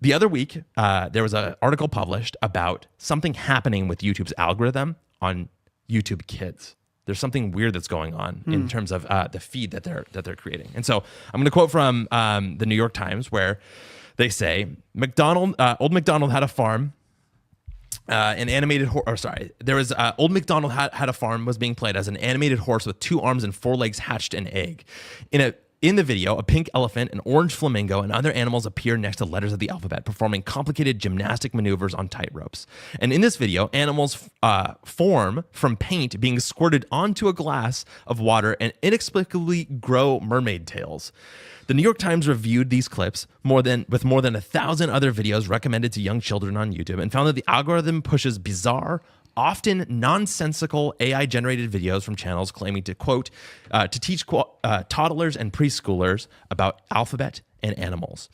The other week, there was an article published about something happening with YouTube's algorithm on YouTube Kids. There's something weird that's going on in terms of the feed that they're creating. And so I'm going to quote from the New York Times, where they say, Old McDonald had a farm. Old McDonald had a farm was being played as an animated horse with 2 arms and 4 legs hatched an egg. In the video, a pink elephant, an orange flamingo, and other animals appear next to letters of the alphabet, performing complicated gymnastic maneuvers on tight ropes. And in this video, animals form from paint being squirted onto a glass of water and inexplicably grow mermaid tails. The New York Times reviewed these clips with more than 1,000 other videos recommended to young children on YouTube and found that the algorithm pushes bizarre, often nonsensical AI-generated videos from channels claiming to, quote, to teach toddlers and preschoolers about alphabet and animals.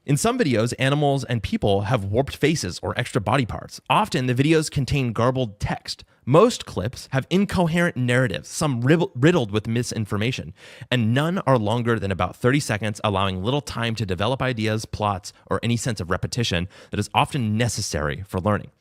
In some videos, animals and people have warped faces or extra body parts. Often, the videos contain garbled text. Most clips have incoherent narratives, some riddled with misinformation, and none are longer than about 30 seconds, allowing little time to develop ideas, plots, or any sense of repetition that is often necessary for learning.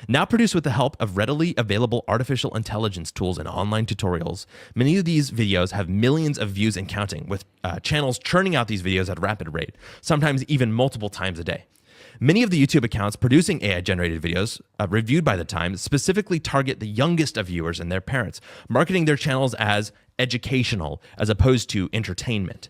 Now produced with the help of readily available artificial intelligence tools and online tutorials, many of these videos have millions of views and counting, with channels churning out these videos at a rapid rate, sometimes even multiple times a day. Many of the YouTube accounts producing AI-generated videos, reviewed by The Times, specifically target the youngest of viewers and their parents, marketing their channels as educational as opposed to entertainment.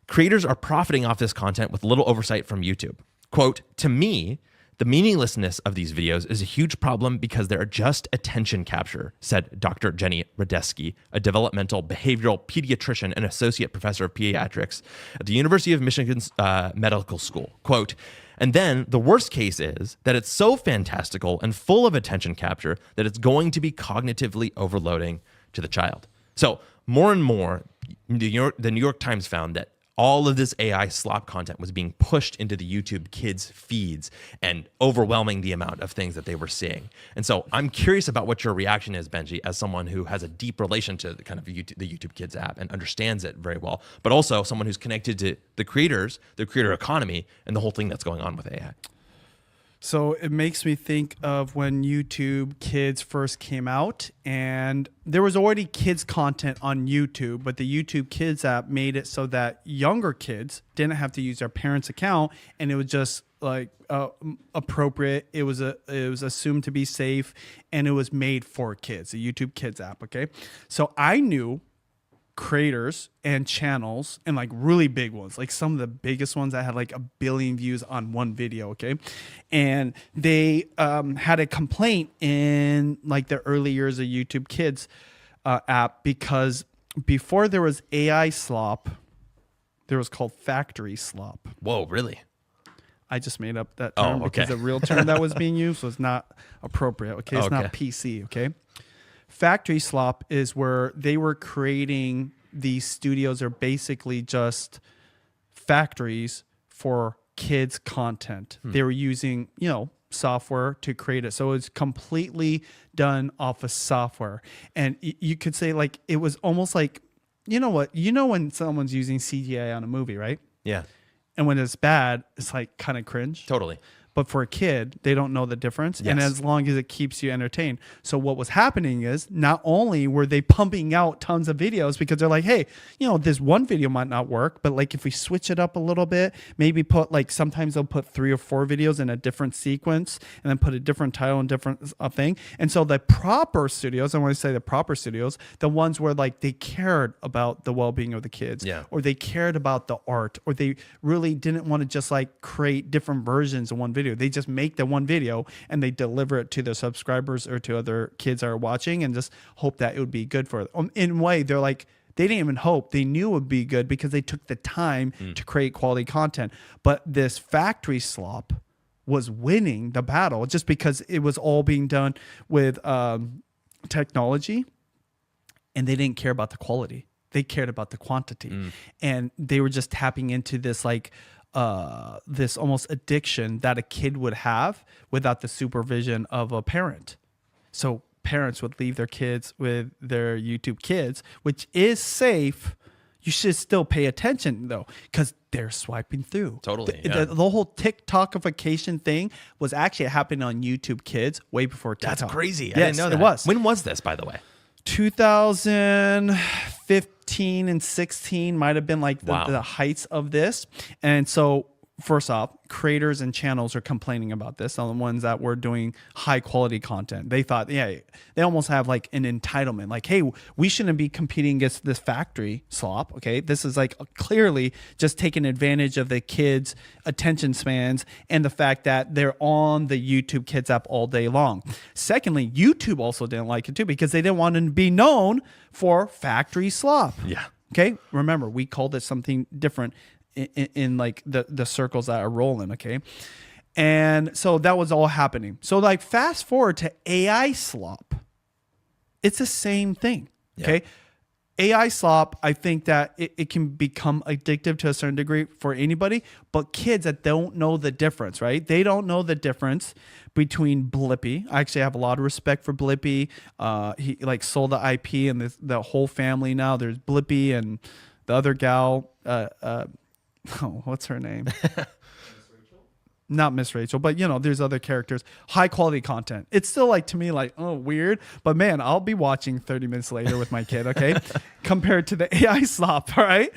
Creators are profiting off this content with little oversight from YouTube. Quote, "To me, the meaninglessness of these videos is a huge problem because they're just attention capture," said Dr. Jenny Radesky, a developmental behavioral pediatrician and associate professor of pediatrics at the University of Michigan's Medical School. Quote, "And then the worst case is that it's so fantastical and full of attention capture that it's going to be cognitively overloading to the child." So more and more, the New York Times found that all of this AI slop content was being pushed into the YouTube Kids feeds and overwhelming the amount of things that they were seeing. And so I'm curious about what your reaction is, Benji, as someone who has a deep relation to the kind of the YouTube Kids app and understands it very well, but also someone who's connected to the creators, the creator economy, and the whole thing that's going on with AI. So it makes me think of when YouTube Kids first came out, and there was already kids content on YouTube, but the YouTube Kids app made it so that younger kids didn't have to use their parents' account, and it was just like appropriate. It was assumed to be safe, and it was made for kids. The YouTube Kids app. Okay, so I knew creators and channels, and like really big ones, like some of the biggest ones that had like 1 billion views on one video. Okay, and they had a complaint in like the early years of YouTube Kids app, because before there was AI slop, there was called factory slop. Whoa, really? I just made up that term okay. because the real term that was being used was not appropriate. Okay, it's not PC. Okay. Factory slop is where they were creating these studios are basically just factories for kids content. They were using, software to create it. So it's completely done off of software. And you could say like, it was almost like, when someone's using CGI on a movie, right? Yeah. And when it's bad, it's like kind of cringe. Totally. But for a kid, they don't know the difference. Yes. And as long as it keeps you entertained. So what was happening is not only were they pumping out tons of videos because they're like, hey, this one video might not work, but like if we switch it up a little bit, maybe put like, sometimes they'll put 3 or 4 videos in a different sequence and then put a different title and different thing. And so the proper studios, I want to say the proper studios, the ones where like they cared about the well-being of the kids, or they cared about the art, or they really didn't want to just like create different versions of one video. They just make the one video and they deliver it to their subscribers or to other kids that are watching and just hope that it would be good for them. In a way, they're like, they didn't even hope. They knew it would be good because they took the time to create quality content. But this factory slop was winning the battle just because it was all being done with technology, and they didn't care about the quality. They cared about the quantity. And they were just tapping into this like this almost addiction that a kid would have without the supervision of a parent. So parents would leave their kids with their YouTube Kids, which is safe. you should still pay attention though, because they're swiping through. Totally. The whole TikTokification thing was actually happening on YouTube Kids way before TikTok. That's crazy. I Yes, didn't know that. It was. When was this, by the way? 2015 and 16 might have been like the heights of this. And so first off, creators and channels are complaining about this on the ones that were doing high quality content. They thought, they almost have like an entitlement. Like, hey, we shouldn't be competing against this factory slop. Okay. This is like clearly just taking advantage of the kids' attention spans and the fact that they're on the YouTube Kids app all day long. Secondly, YouTube also didn't like it too because they didn't want to be known for factory slop. Yeah. Okay. Remember, we called it something different in like the circles that are rolling, okay? And so that was all happening. So like fast forward to AI slop. It's the same thing, okay? AI slop, I think that it can become addictive to a certain degree for anybody, but kids that don't know the difference, right? They don't know the difference between Blippi. I actually have a lot of respect for Blippi. He like sold the IP and the whole family now. There's Blippi and the other gal, what's her name? Not Miss Rachel, but there's other characters. High quality content. It's still like to me like, oh, weird. But man, I'll be watching 30 minutes later with my kid, okay? Compared to the AI slop, all right?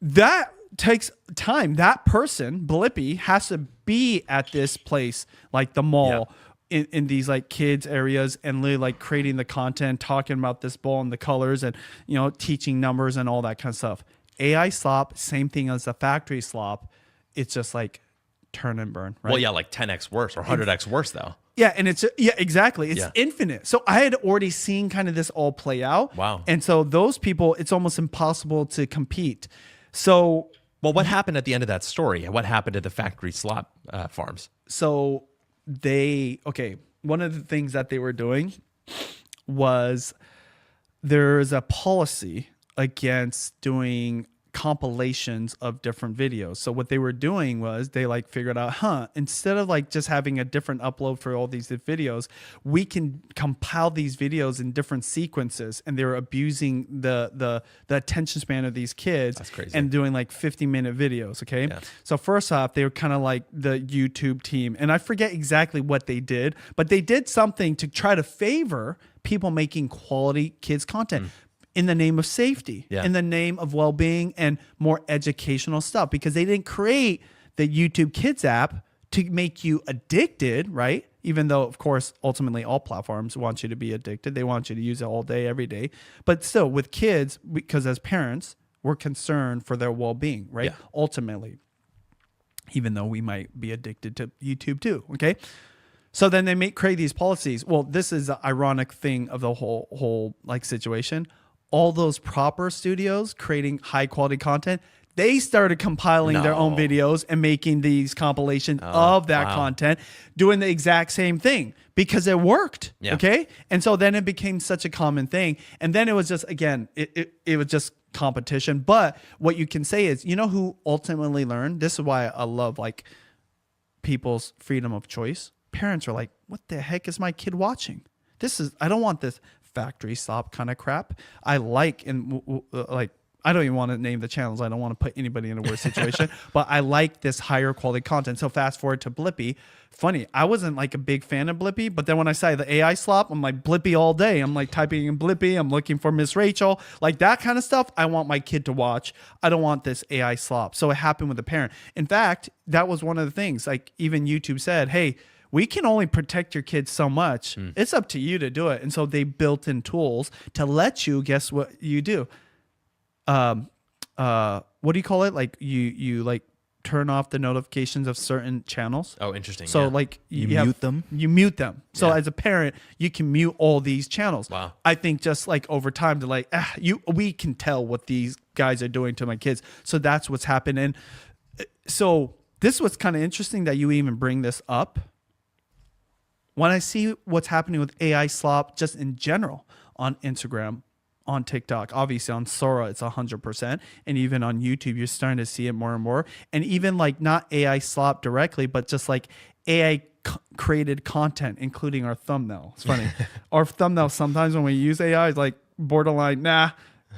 That takes time. That person, Blippi, has to be at this place, like the mall, in these like kids areas and literally like creating the content, talking about this ball and the colors and, teaching numbers and all that kind of stuff. AI slop, same thing as the factory slop. It's just like turn and burn, right? Well, yeah, like 10x worse or 100x worse though. Yeah, and exactly. It's infinite. So I had already seen kind of this all play out. Wow. And so those people, it's almost impossible to compete. So, well, what happened at the end of that story? What happened to the factory slop farms? So one of the things that they were doing was there's a policy against doing compilations of different videos. So what they were doing was they like figured out, instead of like just having a different upload for all these videos, we can compile these videos in different sequences. And they were abusing the attention span of these kids. That's crazy. And doing like 50-minute videos. Okay. Yeah. So first off, they were kind of like the YouTube team. And I forget exactly what they did, but they did something to try to favor people making quality kids content. In the name of safety, in the name of well-being and more educational stuff, because they didn't create the YouTube Kids app to make you addicted, right? Even though, of course, ultimately all platforms want you to be addicted. They want you to use it all day, every day. But still, with kids, because as parents, we're concerned for their well-being, right? Yeah. Ultimately, even though we might be addicted to YouTube too, okay? So then they create these policies. Well, this is the ironic thing of the whole like situation. All those proper studios creating high quality content, they started compiling their own videos and making these compilations of that content, doing the exact same thing because it worked. Yeah. Okay. And so then it became such a common thing. And then it was just, again, it was just competition. But what you can say is, who ultimately learned? This is why I love like people's freedom of choice. Parents are like, what the heck is my kid watching? I don't want this factory slop kind of crap. I like I don't even want to name the channels. I don't want to put anybody in a worse situation, but I like this higher quality content. So fast forward to Blippi. Funny, I wasn't like a big fan of Blippi, but then when I saw the AI slop, I'm like Blippi all day. I'm like typing in Blippi. I'm looking for Miss Rachel, like that kind of stuff. I want my kid to watch. I don't want this AI slop. So it happened with the parent. In fact, that was one of the things, like even YouTube said, hey, we can only protect your kids so much. It's up to you to do it. And so they built in tools to let you guess what you do. What do you call it? Like you like turn off the notifications of certain channels. Oh, interesting. So like you mute them. You mute them. So as a parent, you can mute all these channels. Wow. I think just like over time to like we can tell what these guys are doing to my kids. So that's what's happening. So this was kind of interesting that you even bring this up. When I see what's happening with AI slop just in general on Instagram, on TikTok, obviously on Sora, it's 100%. And even on YouTube, you're starting to see it more and more. And even like not AI slop directly, but just like AI created content, including our thumbnail. It's funny. Our thumbnail sometimes when we use AI is like borderline, nah.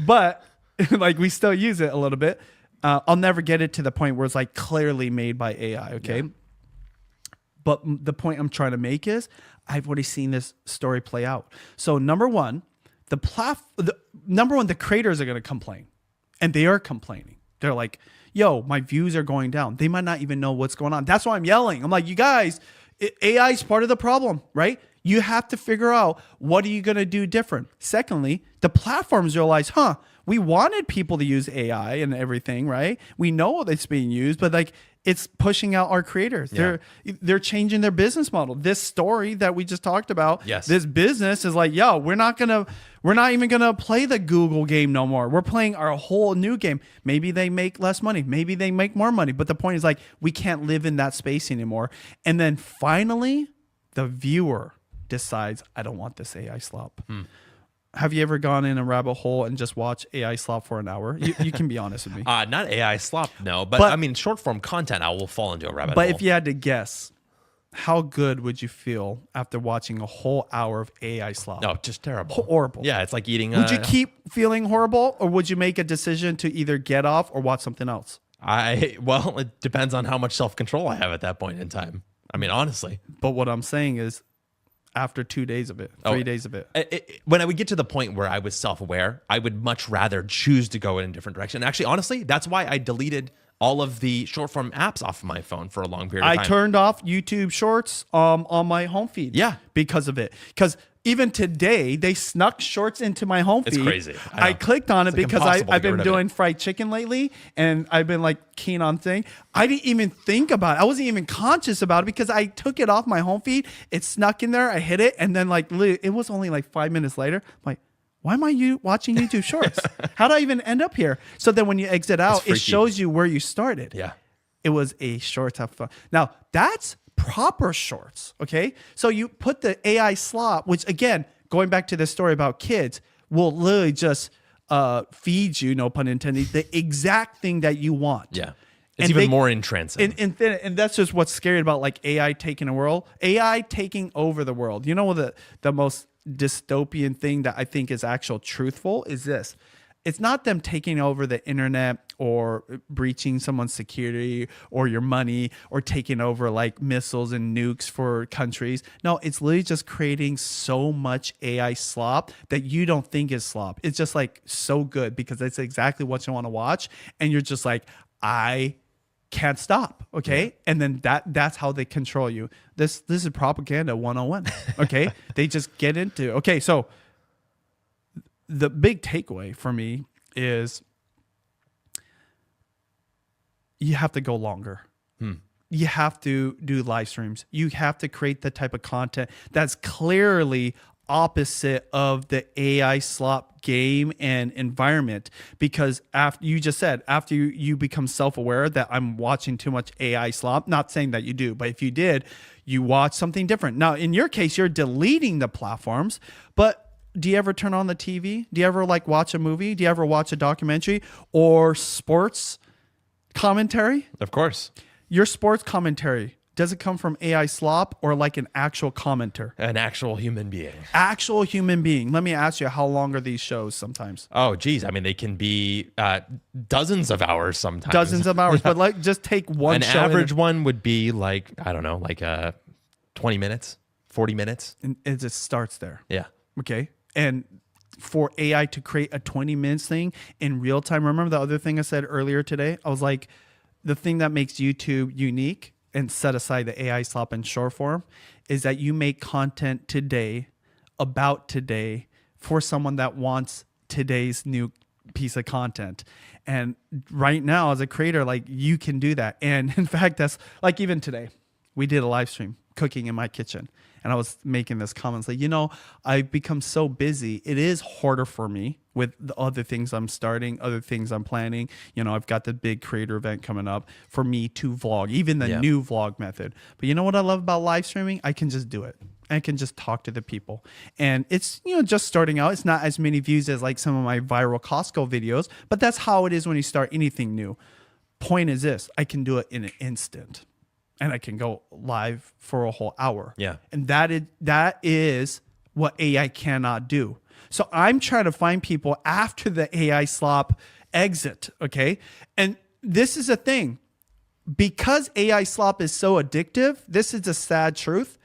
But Like we still use it a little bit. I'll never get it to the point where it's like clearly made by AI. Okay. Yeah. But the point I'm trying to make is I've already seen this story play out. So number one, the creators are going to complain, and they are complaining. They're like, yo, my views are going down. They might not even know what's going on. That's why I'm yelling. I'm like, you guys, AI is part of the problem, right? You have to figure out what are you going to do different. Secondly, the platforms realize, we wanted people to use AI and everything, right? We know it's being used, but like it's pushing out our creators. Yeah. They're changing their business model. This story that we just talked about, yes. This business is like, yo, we're not even gonna play the Google game no more. We're playing our whole new game. Maybe they make less money. Maybe they make more money. But the point is like, we can't live in that space anymore. And then finally, the viewer decides, I don't want this AI slop. Have you ever gone in a rabbit hole and just watched AI slop for an hour? You can be honest with me. Not AI slop, no. But I mean, short form content, I will fall into a rabbit hole. But if you had to guess, how good would you feel after watching a whole hour of AI slop? No, just terrible. Horrible. Yeah, it's like eating. Would you keep feeling horrible, or would you make a decision to either get off or watch something else? Well, it depends on how much self-control I have at that point in time. I mean, honestly. But what I'm saying is, after 2 days of it, 3 days of it. When I would get to the point where I was self-aware, I would much rather choose to go in a different direction. Actually, honestly, that's why I deleted all of the short-form apps off of my phone for a long period of time. I turned off YouTube Shorts on my home feed. Yeah. Because of it. Because even today, they snuck shorts into my home feed. It's crazy. I clicked on it because I've been doing fried chicken lately, and I've been like keen on thing. I didn't even think about it. I wasn't even conscious about it because I took it off my home feed. It snuck in there. I hit it, and then like it was only like 5 minutes later. I'm like, why am I watching YouTube Shorts? How did I even end up here? So then when you exit out, it shows you where you started. Yeah. It was a short have fun. Now that's proper shorts, okay? So you put the AI slop, which again, going back to the story about kids, will literally just feed you, no pun intended, the exact thing that you want. Yeah. It's even more entrancing. And that's just what's scary about like AI taking the world. AI taking over the world. You know the most dystopian thing that I think is actual truthful is this. It's not them taking over the internet or breaching someone's security or your money or taking over like missiles and nukes for countries. No, it's literally just creating so much AI slop that you don't think is slop. It's just like so good because it's exactly what you want to watch. And you're just like, I can't stop. Okay. Yeah. And then that's how they control you. This is propaganda 101. Okay. They just get into, okay. So the big takeaway for me is you have to go longer. You have to do live streams. You have to create the type of content that's clearly opposite of the AI slop game and environment, because after you become self-aware that I'm watching too much AI slop, not saying that you do, but if you did, you watch something different. Now, in your case, you're deleting the platforms, but do you ever turn on the TV? Do you ever like watch a movie? Do you ever watch a documentary or sports commentary? Of course. Your sports commentary, does it come from AI slop or like an actual commenter? An actual human being. Actual human being. Let me ask you, how long are these shows sometimes? Oh, geez. I mean, they can be dozens of hours sometimes. Dozens of hours. But like, just take one show. An average one would be like, I don't know, like 20 minutes, 40 minutes. And it just starts there. Yeah. Okay. And for AI to create a 20 minutes thing in real time, remember the other thing I said earlier today? I was like, the thing that makes YouTube unique, and set aside the AI slop and short form, is that you make content today about today for someone that wants today's new piece of content. And right now as a creator, like you can do that. And in fact, that's like even today, we did a live stream cooking in my kitchen. And I was making this comment like, I've become so busy. It is harder for me with the other things I'm starting, other things I'm planning. I've got the big creator event coming up for me to vlog, even the new vlog method. But you know what I love about live streaming? I can just do it. I can just talk to the people. And it's, just starting out. It's not as many views as like some of my viral Costco videos, but that's how it is when you start anything new. Point is this, I can do it in an instant. And I can go live for a whole hour. Yeah. And that is what AI cannot do. So I'm trying to find people after the AI slop exit. Okay. And this is a thing, because AI slop is so addictive. This is a sad truth.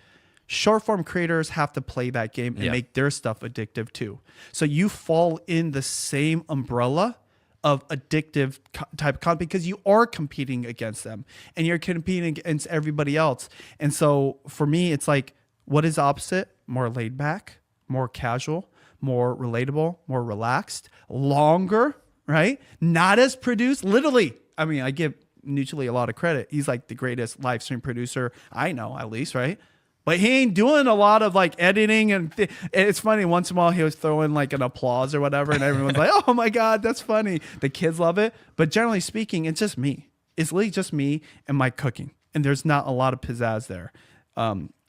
Short form creators have to play that game and make their stuff addictive too. So you fall in the same umbrella of addictive type of content because you are competing against them and you're competing against everybody else. And so for me, it's like, what is opposite? More laid back, more casual, more relatable, more relaxed, longer, right? Not as produced. Literally, I mean, I give Nuclear a lot of credit. He's like the greatest live stream producer I know, at least, right? But he ain't doing a lot of like editing and it's funny. Once in a while, he was throwing like an applause or whatever, and everyone's like, "Oh my god, that's funny." The kids love it. But generally speaking, it's just me. It's literally just me and my cooking, and there's not a lot of pizzazz there.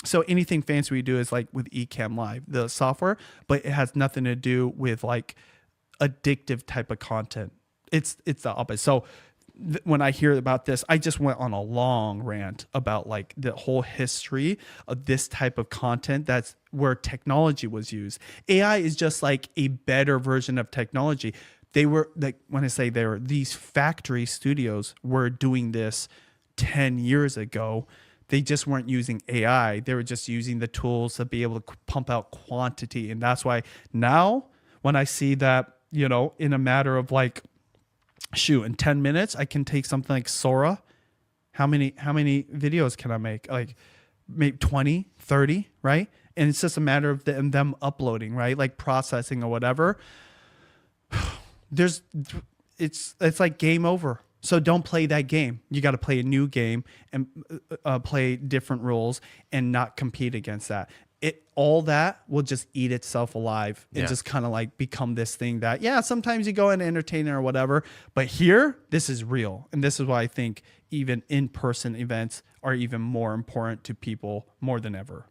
So anything fancy we do is like with Ecamm Live, the software, but it has nothing to do with like addictive type of content. It's the opposite. So when I hear about this, I just went on a long rant about like the whole history of this type of content. That's where technology was used. AI is just like a better version of technology. They were like, when I say they were, these factory studios were doing this 10 years ago. They just weren't using AI. They were just using the tools to be able to pump out quantity. And that's why now when I see that, you know, in a matter of like, in 10 minutes, I can take something like Sora. How many videos can I make? Like maybe 20, 30, right? And it's just a matter of them uploading, right? Like processing or whatever. It's like game over. So don't play that game. You got to play a new game and play different rules and not compete against that. All that will just eat itself alive and just kind of like become this thing that, sometimes you go and entertain or whatever. But here, this is real. And this is why I think even in-person events are even more important to people more than ever.